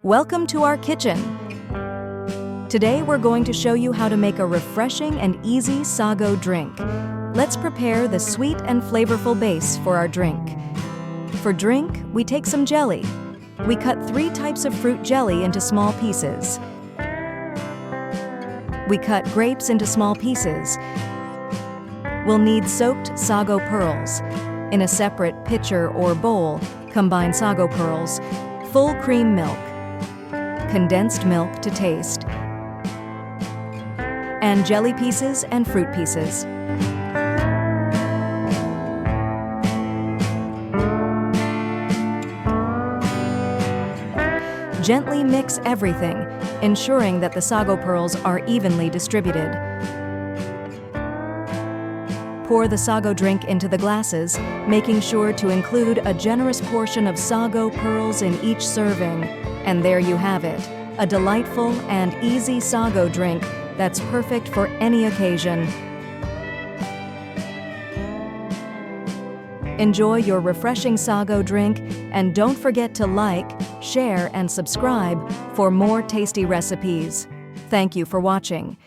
Welcome to our kitchen. Today we're going to show you how to make a refreshing and easy sago drink. Let's prepare the sweet and flavorful base for our drink. For drink, we take some jelly. We cut 3 types of fruit jelly into small pieces. We cut grapes into small pieces. We'll need soaked sago pearls. In a separate pitcher or bowl, combine sago pearls, full cream milk, condensed milk to taste, and jelly pieces and fruit pieces. Gently mix everything, ensuring that the sago pearls are evenly distributed. Pour the sago drink into the glasses, making sure to include a generous portion of sago pearls in each serving. And there you have it, a delightful and easy sago drink that's perfect for any occasion. Enjoy your refreshing sago drink, and don't forget to like, share, and subscribe for more tasty recipes. Thank you for watching.